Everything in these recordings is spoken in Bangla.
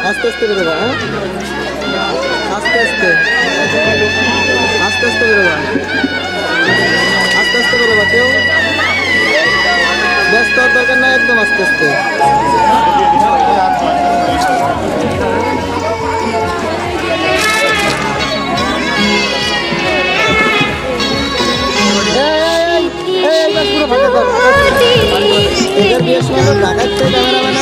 আস্তে আস্তে বেরোবা, হ্যাঁ আস্তে আস্তে আস্তে আস্তে বেরোবা, আস্তে আস্তে বেরোবা। কেউ ব্যস্ত হওয়ার দরকার নাই, একদম আস্তে আস্তে। পুরো ফাঁকা কর, এদের বিয়ের সময় দেখাচ্ছে ক্যামেরাম্যান।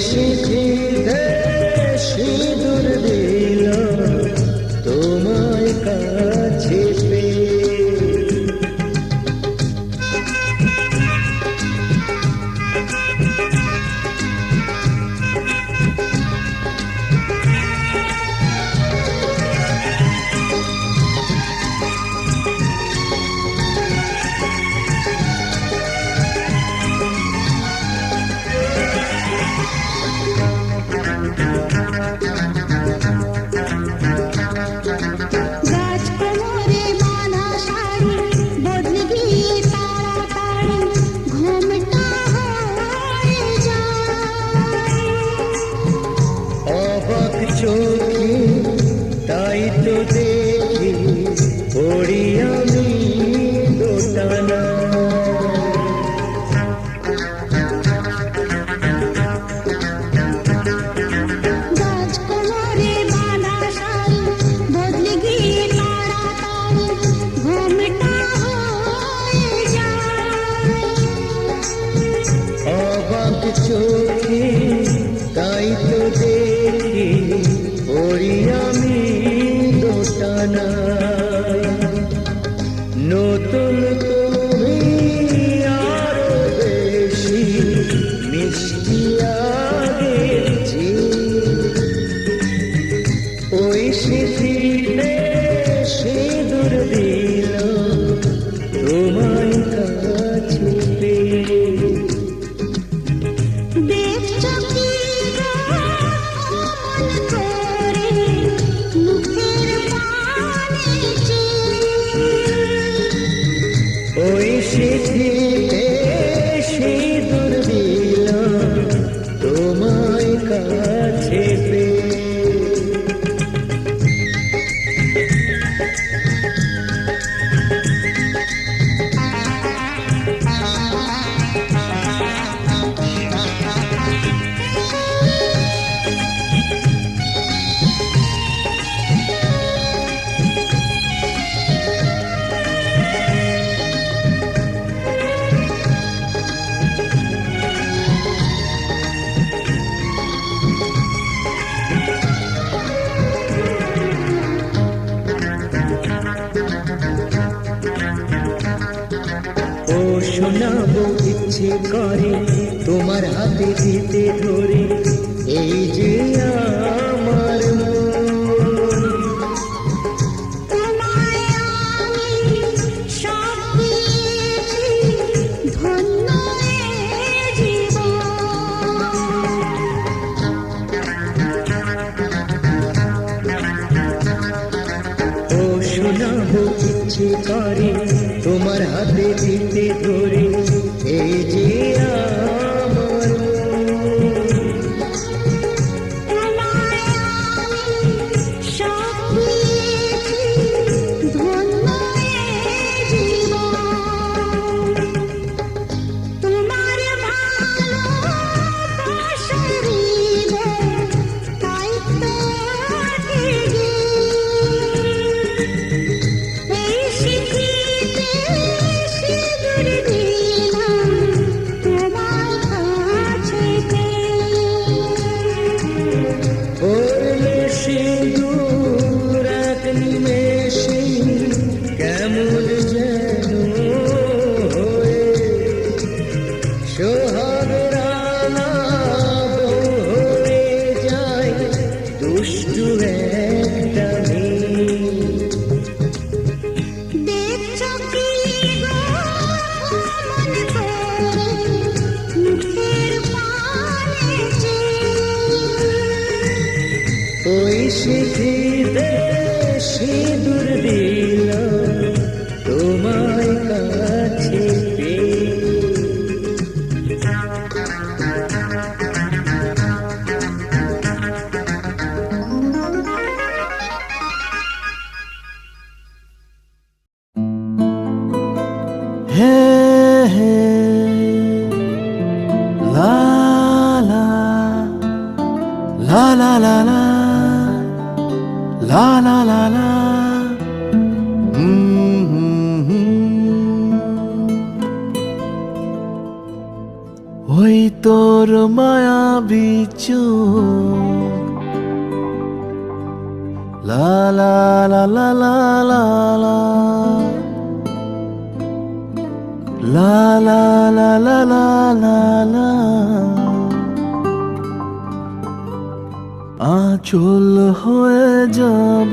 শিথিলে সিঁদুর দিল তোমায় কাছে পেয়ে। অবাক চোখে তাই তো দেখি পড়ি আমি দোটানা। অবাক চোখে তাই তো দেখি পড়ি আমি দোটানা। নতুন তুমি আরো বেশি মিষ্টি আগের চেয়ে। ওই সিঁথিতে সিঁদুর দিল তোমায় কাছে পেয়ে। ওই সিঁথিতে সিঁদুর দিল তোমায় কাছে পেয়ে। ও শোনাবো ইচ্ছে করে তোমার হাতে দিতে ধরে এই যে আমার মন। ও শোনাবো ইচ্ছে করে তোমার হাতে দিতে ধরে এই যে আমার পড়লে সিঁদুর এক নিমেষে কেমন যেন হয়ে সোহাগের আলাদা হয়ে যায় দুষ্টু একটা মেয়ে। ওই সিঁথিতে সিঁদুর দিল তোমায় কাছে পেয়ে। হে হে লা লা লা লা লা লা লা লা লা লা ওই তোর মায়াবী চোখ লা লা লা লা লা লা লা লা লা লা লা লা লা লা আঁচল হয়ে যাব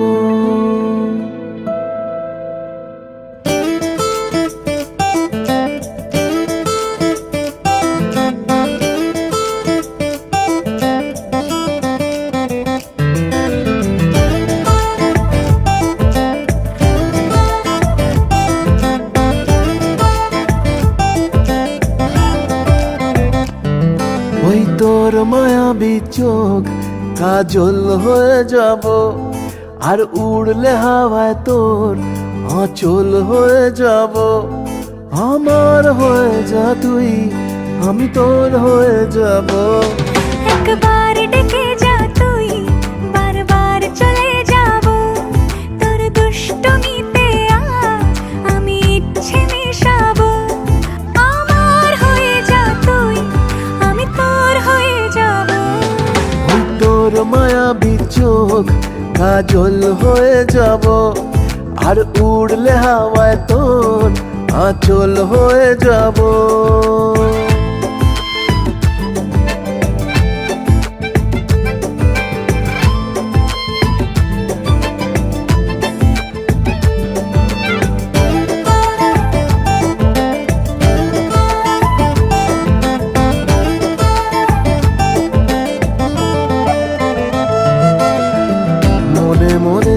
ওই তোর মায়াবী চোখ কাজল হয়ে যাব আর উড়লে হাওয়ায় তোর আঁচল হয়ে যাব আমার হয়ে যা তুই আমি তোর হয়ে যাব একবার ডেকে যা তুই বারবার চলে যাব তোর দুষ্টুমিতে আজ আমি ইচ্ছে মেশাবো আমার হয়ে যা তুই আমি তোর হয়ে যাব ওই তোর মায়াবী চোখ কাজল হয়ে যাব আর উড়লে হাওয়ায় তোর আঁচল হয়ে যাব মনে মনে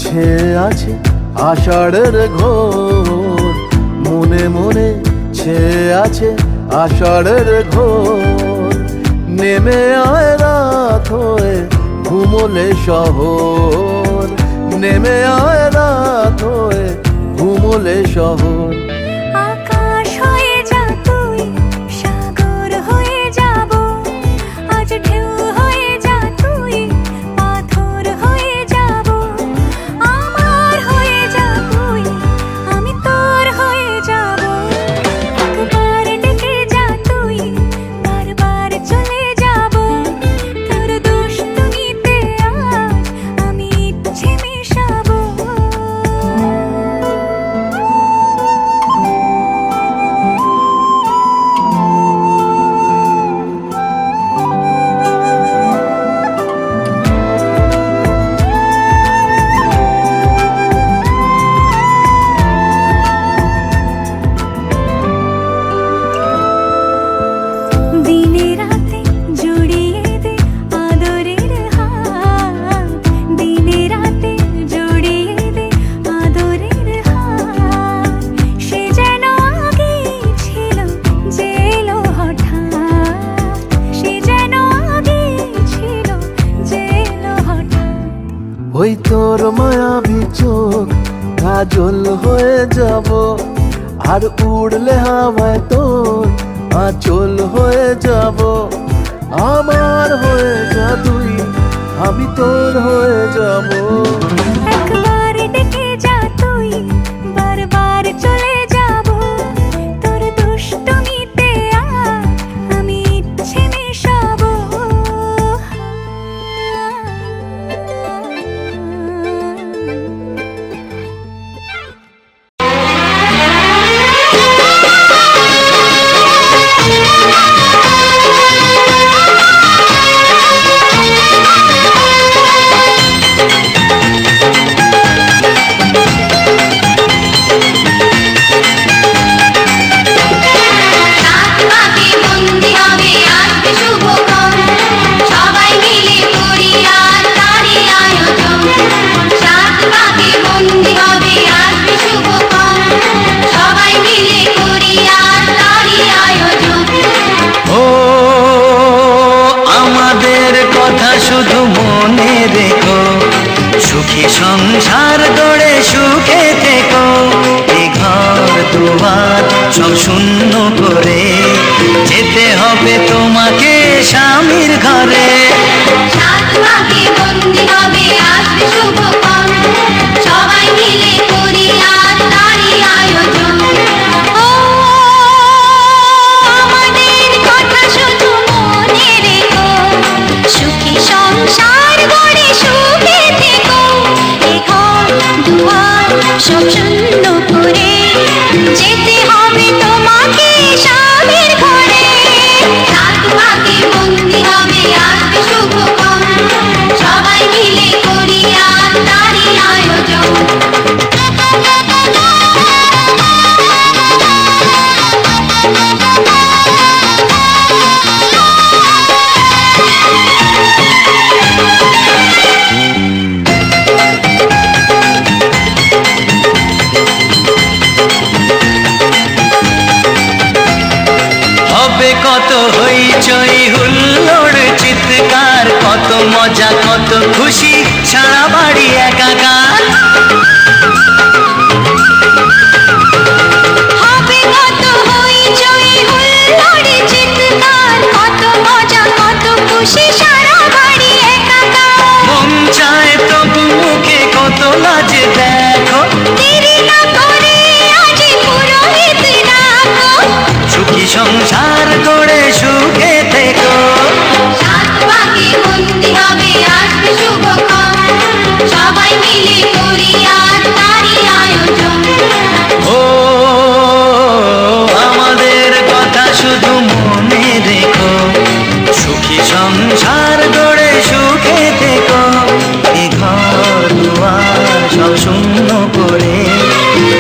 ছেয়ে আছে আষাঢ়ের ঘোর মনে মনে ছেয়ে আছে আষাঢ়ের ঘোর নেমে আয় রাত হয়ে ঘুমোলে শহর নেমে আয় রাত হয়ে ঘুমোলে শহর আকাশ হয়ে যা তুই সাগর হয়ে যাব আজ ঢেউ হয়ে যা তুই পাথর হয়ে যাব আমার হয়ে যা তুই আমি তোর হয়ে যাব একবার ডেকে যা তুই বারবার চলে যাব তোর দুষ্টুমিতে আজ আমি ইচ্ছে মেশাবো দিনে রাতে জড়িয়ে দে আদরের হাত দিনে রাতে জড়িয়ে দে আদরের হাত সে যেন আগে ছিল যে এলো হঠাৎ সে যেন আগে ছিল যে এলো হঠাৎ ওই তোর মায়াবী চোখ কাজল হয়ে যাব আর উড়লে হাওয়ায় তোর আঁচল হয়ে যাব আমার হয়ে যা তুই আমি তোর হয়ে যাব একবার ডেকে যা তুই বারবার চলে যাব তোর দুষ্টুমিতে আজ আমি ইচ্ছে মেশাবো ও আমাদের কথা শুধু মনে রেখো সুখী সংসার গড়ে সুখে থেকো এ ঘর দুয়ার সব শূন্য করে যেতে হবে তোমাকে স্বামীর ঘরে সাত ভাগে বন্দি হবে আসবে শুভক্ষণ সবাই মিলে করি আজ তারই আয়োজন ও আমাদের কথা শুধু হইচই হুল্লোড় চিৎকার, কত মজা কত খুশি, সারা বাড়ি একাকার। হবে কত হইচই হুল্লোড় চিৎকার, কত মজা কত খুশি, সারা বাড়ি একাকার। মন চায় তবু মুখে কত লাজে দেখো, দেরি না করে আজি পুরোহিত ডাকো। সুখী সংসার গড়ে সুখে থেকো। সাত পাকে বন্দি হবে আসবে শুভক্ষণ, সবাই মিলে করি আজ তারই আয়োজন। ও আমাদের কথা শুধু মনে রেখো, সুখী সংসার গড়ে সুখে থেকো। এ ঘর দুয়ার সব শূন্য করে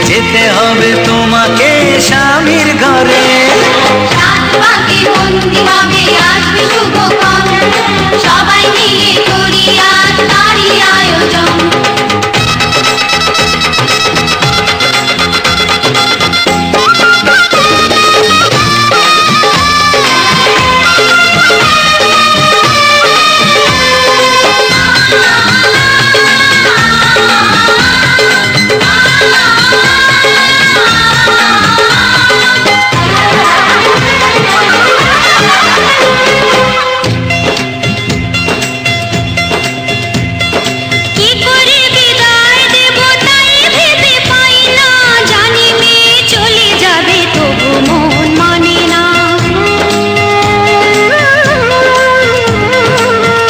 যেতে হবে তোমাকে স্বামীর ঘরে। সাত পাকে বন্দি হবে আসবে শুভক্ষণ, সবাই মিলে করি আজ তারই আয়োজন। কি করে বিদায় দেব তাই ভেবে পাই না, জানি মেয়ে চলে যাবে তবু মন মানে না।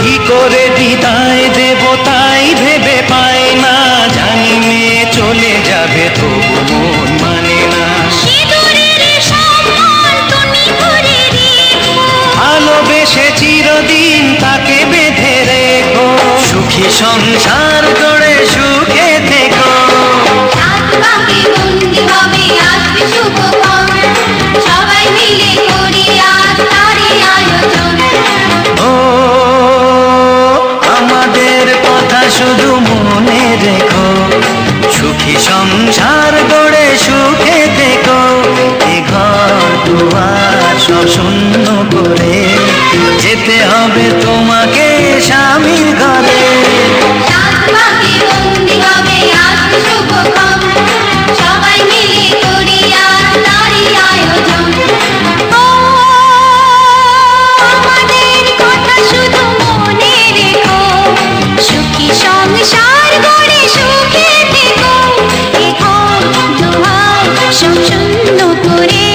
কি করে বিদায় দেব তাই ভেবে পাই না, জানি মেয়ে চলে যাবে তবু মন মানে না। সিঁদুরের সম্মান তুমি ধরে রেখো, ভালোবেসে চিরদিন তাকে বেঁধে রেখো, সুখী সংসার গড়ে সুখে থেকো। সাত পাকে বন্দি হবে আসবে শুভক্ষণ, সবাই মিলে করি আজ তারই আয়োজন। ও আমাদের কথা শুধু মনে রেখো, সুখী সংসার গড়ে সুখে থেকো। এ ঘর দুয়ার সব শূন্য করে যেতে হবে তোমাকে স্বামীর ঘরে। সাত পাকে বন্দি হবে আসবে শুভক্ষণ, সবাই মিলে করি আজ তারই আয়োজন। ও আমাদের কথা শুধু মনে রেখো, সুখী সংসার গড়ে সুখে থেকো। এ ঘর দুয়ার সব শূন্য করে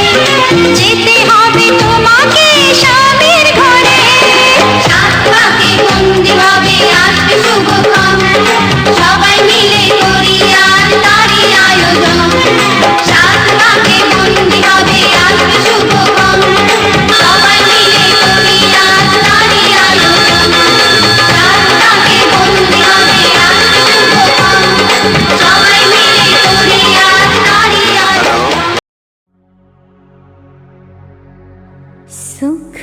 যেতে হবে তোমাকে স্বামীর ঘরে। সাত পাকে বন্দি হবে আসবে শুভক্ষণ, সবাই মিলে করি আজ তারই আয়োজন। সাত পাকে বন্দি হবে আসবে শুভক্ষণ, সবাই মিলে করি আজ তারই আয়োজন। সাত পাকে বন্দি হবে আসবে শুভক্ষণ, সবাই মিলে করি আজ তারই আয়োজন। सुख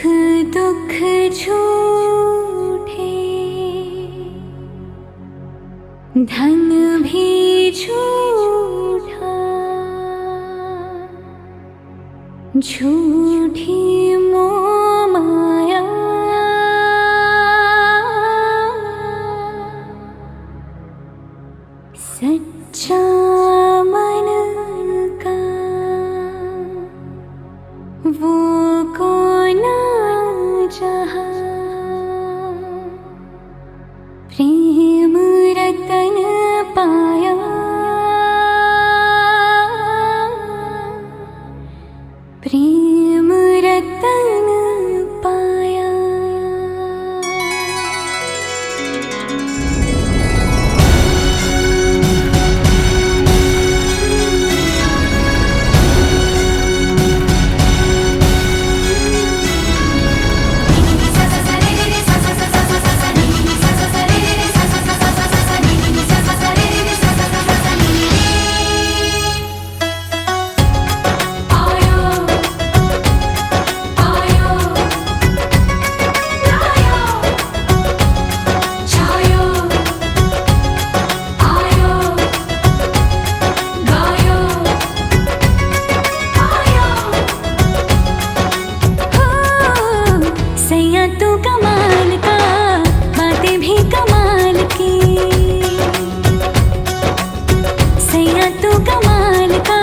दुख झूठे, धन भी झूठा, झूठी मोह माया, सच्चा मन का वो कौन जहाँ, प्रेम रतन पाया, प्रेम रतन पाया। तू कमाल का, बातें भी कमाल की। सैया तू कमाल का,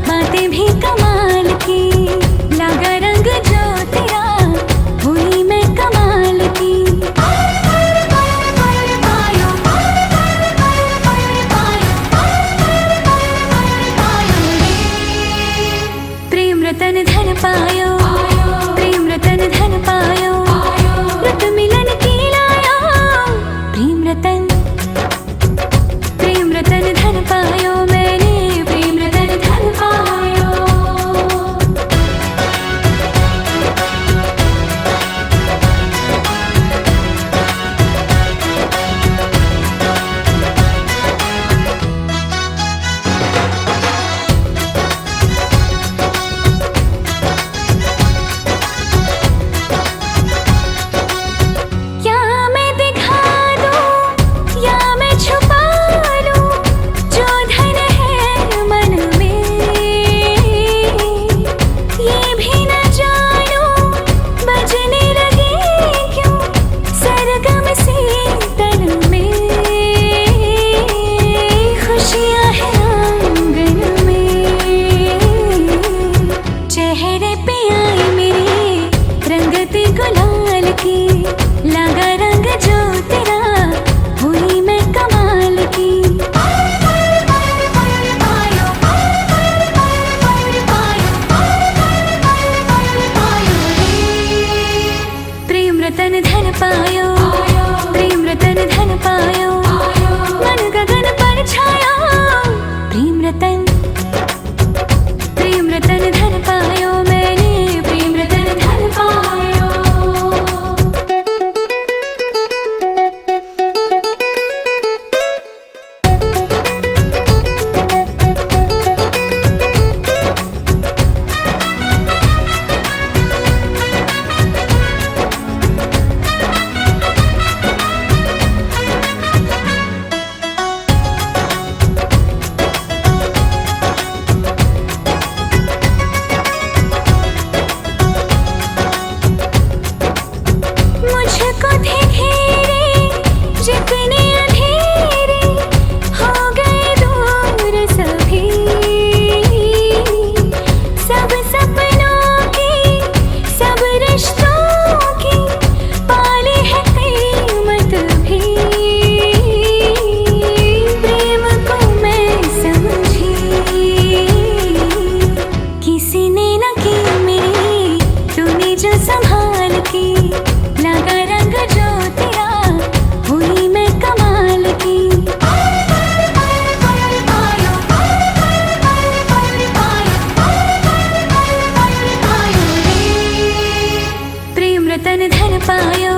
बातें भी कमाल की। लगा रंग जो तेरा, हुई मैं कमाल की। प्रेम रतन धन पायो, प्रेम रतन धन पायो। रत मिलन की लाया, प्रेम रतन धन पायो। मैंने प्रेम रतन धन पायो। क्या मैं दिखा दूं या मैं छुपा लूं, जो धन है मन में ये भी न जानूं। बजने लगे क्यों सरगम से तन में, खुशियां हैं आंगन में। चेहरे पे आई मेरे रंगत गुलाल की। लगा रंग जो तेरा, हुई मैं कमाल की। प्रेम रतन धन पायो, प्रेम रतन धन पायो। मन गगन पर छाया, प्रेम रतन धन पायो। मैंने प्रेम रतन धन पायो। मुझको थे घेरे जितने अंधेरे, हो गए दूर सभी। सब सपनों की, सब रिश्तों की, पाली है कीमत भी। प्रेम को मैं समझी, किसी ने न की मेरी, तूने जो संभाल की। लगा रंग जो तेरा, हुई मैं कमाल की। प्रेम रतन धन पायो,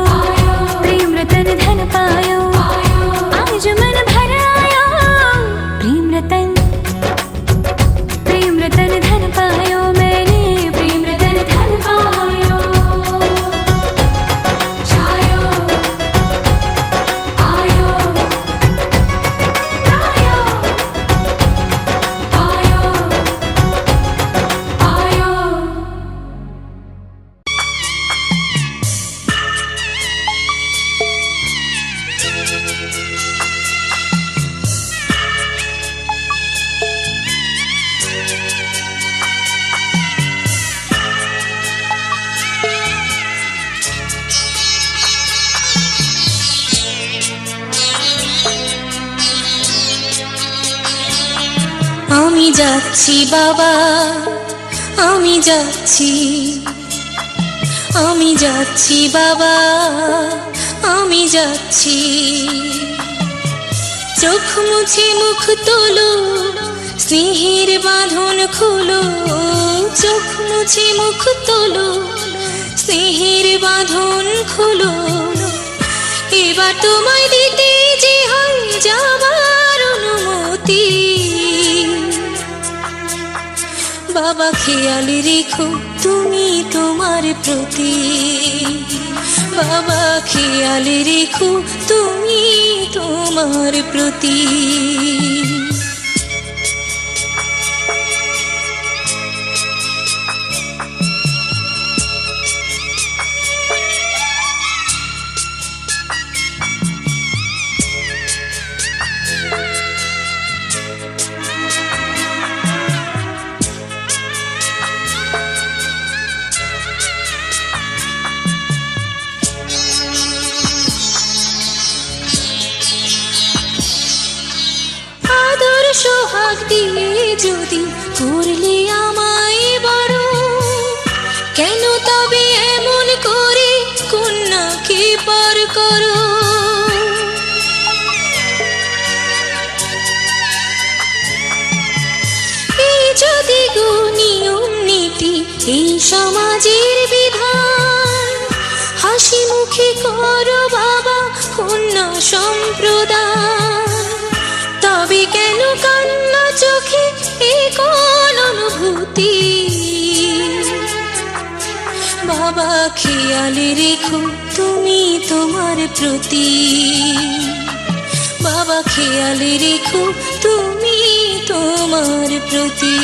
प्रेम रतन धन पायो। आज मन भर आया, प्रेम रतन धन पायो। मैंने प्रेम रतन धन पायो। छायो, आयो, आयो, आयो, आयो। আমি যাচ্ছি বাবা, আমি যাচ্ছি, আমি যাচ্ছি বাবা, আমি যাচ্ছি। চোখ মুছে মুখ তোলো, স্নেহের বাঁধন খুলো। চোখ মুছে মুখ তোলো, স্নেহের বাঁধন খুলো। এবার তোমায় দিতে যে হয় যাবার অনুমতি। বাবা খেয়াল রেখো তুমি তোমার প্রতি। বাবা খেয়াল রেখো তুমি তোমার প্রতি। করলে আমায় বড়, কেন তবে এমন করে কন্যাকে পার করো? এই যদি গো নিয়ম নীতি, এই সমাজের বিধান, হাসি মুখে করো বাবা কন্যা সম্প্রদান, তবে কেন কান্না চোখে এ কোন অনুভূতি? বাবা খেয়াল রেখো তুমি তোমার প্রতি, বাবা খেয়াল রেখো তুমি তোমার প্রতি।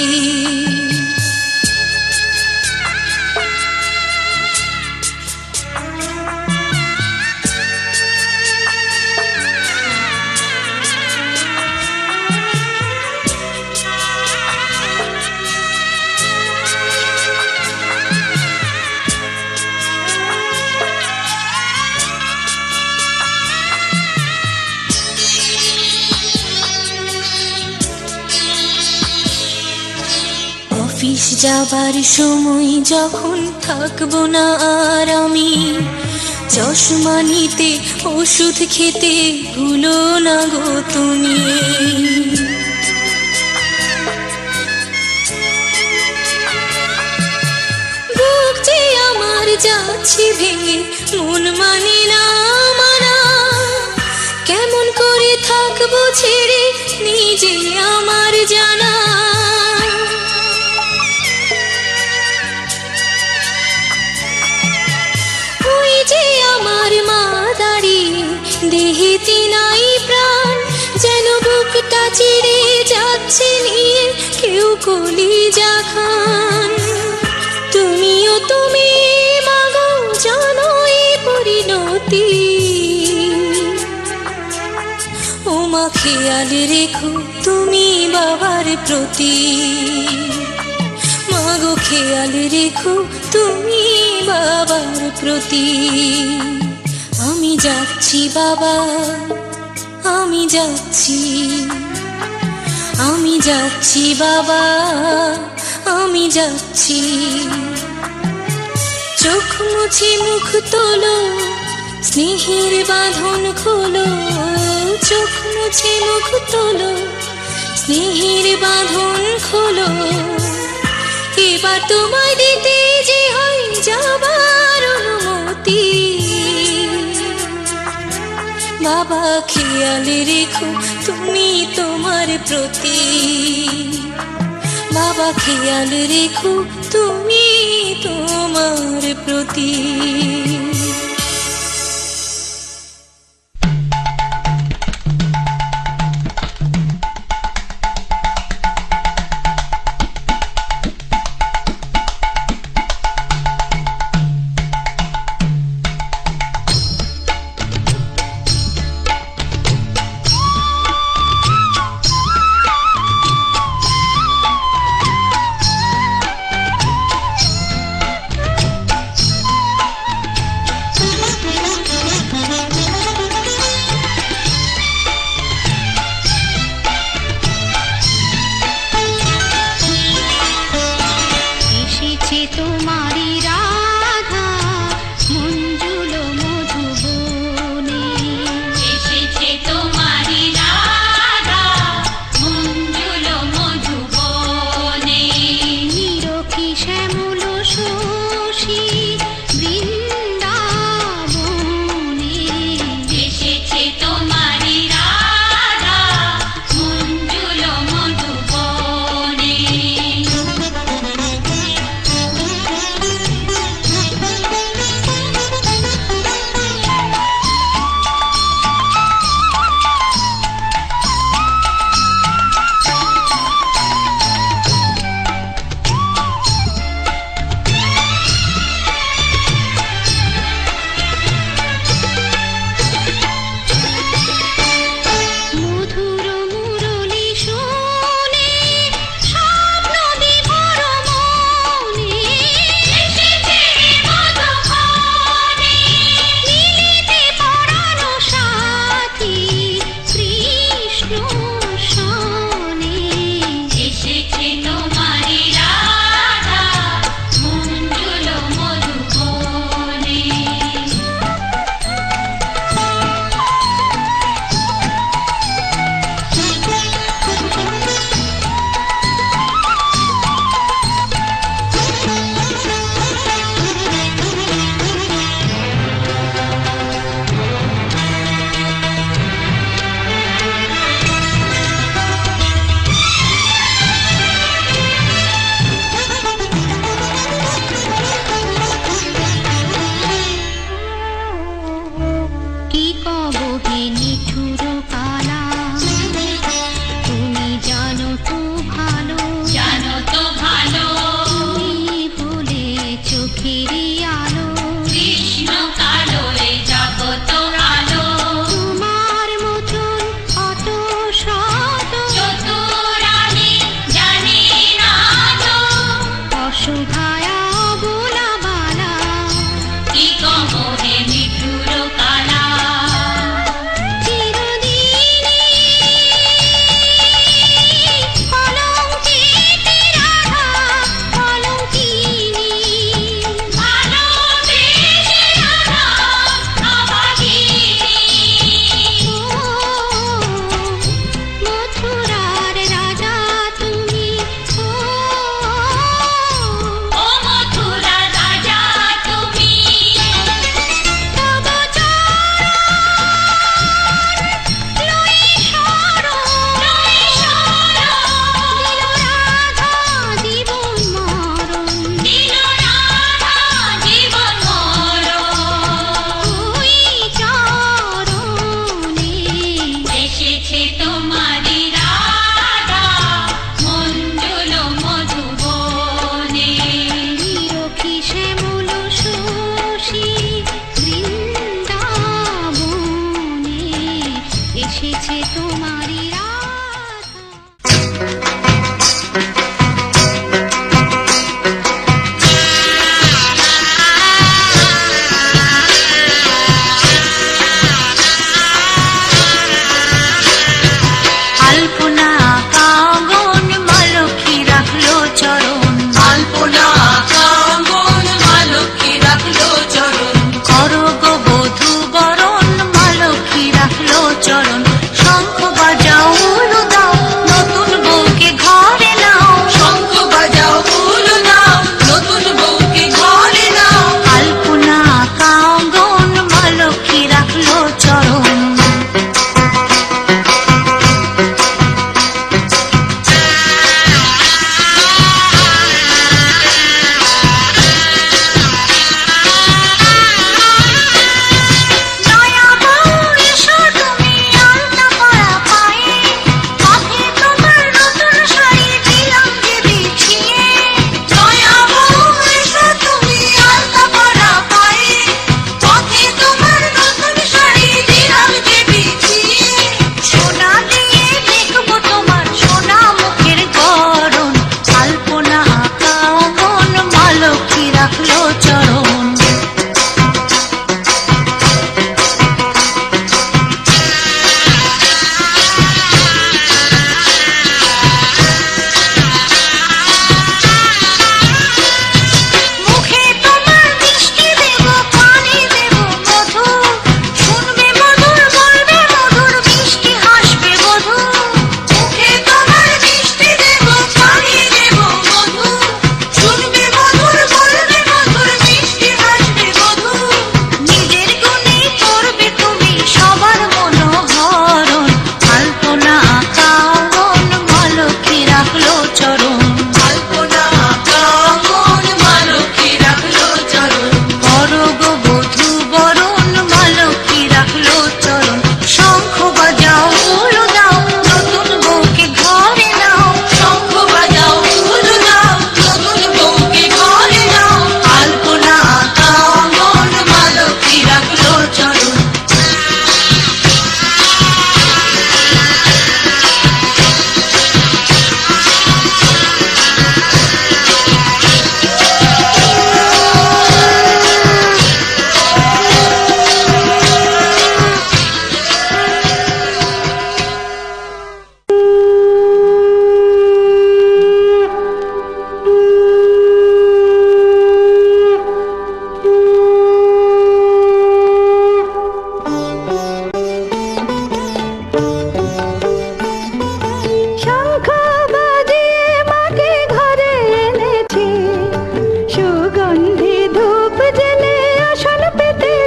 অফিস যাবার সময় যখন থাকবো না আর আমি, চশমা নিতে ওষুধ খেতে ভুলো না গো তুমি। বুক যে আমার যাচ্ছে ভেঙে, মন মানে না মানা, কেমন করে থাকবো ছেড়ে নিজে আমার জানা। যে আমার মা দাঁড়িয়ে দেহেতে নাই প্রাণ, যেন বুকটা চিড়ে যাচ্ছে নিয়ে কেউ কলিজা খান। তুমিও তুমি মাগো জানো এই পরিণতি, ও মা খেয়াল রেখো তুমি বাবার প্রতি, মাগো খেয়াল রেখো তুমি বাবার প্রতি। আমি যাচ্ছি বাবা, আমি যাচ্ছি, আমি যাচ্ছি বাবা, আমি যাচ্ছি। চোখ মুছে মুখ তোলো, স্নেহের বাঁধন খোলো, চোখ মুছে মুখ তোলো, স্নেহের বাঁধন খোলো। এবার তোমায় দিতে যে হয় যাবার অনুমতি, বাবা খেয়াল রেখো তুমি তোমার প্রতি, বাবা খেয়াল রেখো তুমি তোমার প্রতি।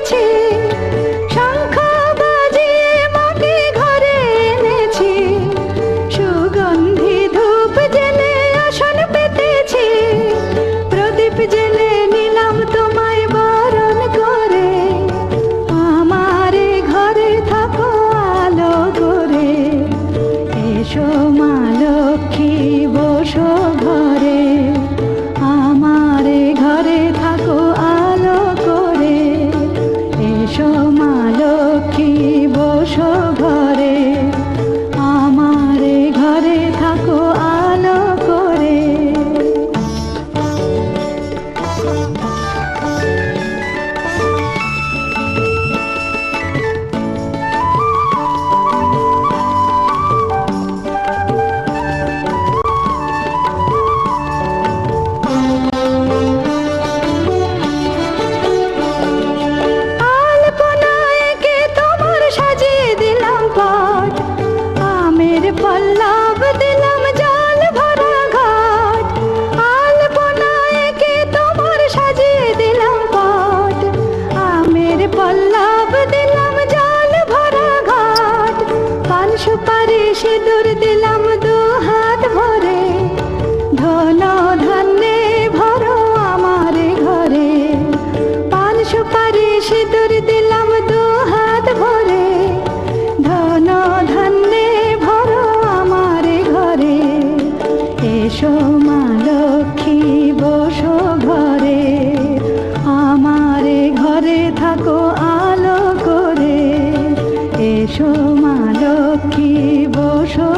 পেতেছি, শঙ্খ বাজিয়ে মাকে ঘরে এনেছি, সুগন্ধি ধূপ জেলে আসন পেতেছি, প্রদীপ জেলে নিলাম তোমায় বরণ করে, আমারে ঘরে থাকো আলো করে, এসো মা লক্ষ্মী বসো ঘরে, আমারে ঘরে থাকো আলো করে, এসো মা লক্ষ্মী বসো ঘরে, আমারে ঘরে থাকো আলো করে। আলপনায় এঁকে তোমার সাজিয়ে দিলাম পট, আমের পল্লব দিলাম জল ভরা ঘাট, আলপনায় এঁকে তোমার সাজিয়ে দিলাম পট, আমের পল্লব দিলাম জল ভরা ঘাট, পান সুপারি সিঁদুর দিলাম দু হাত ভরে, ধন ধান্যে ভরো আমার ঘরে, পান সুপারি সিঁদুর দিলাম দু হাত ভরে, ধন ধান্যে ভরো আমার ঘরে, এসো মা লক্ষ্মী বসো ঘরে, আমারে ঘরে থাকো আলো করে, এসো মা লক্ষ্মী বসো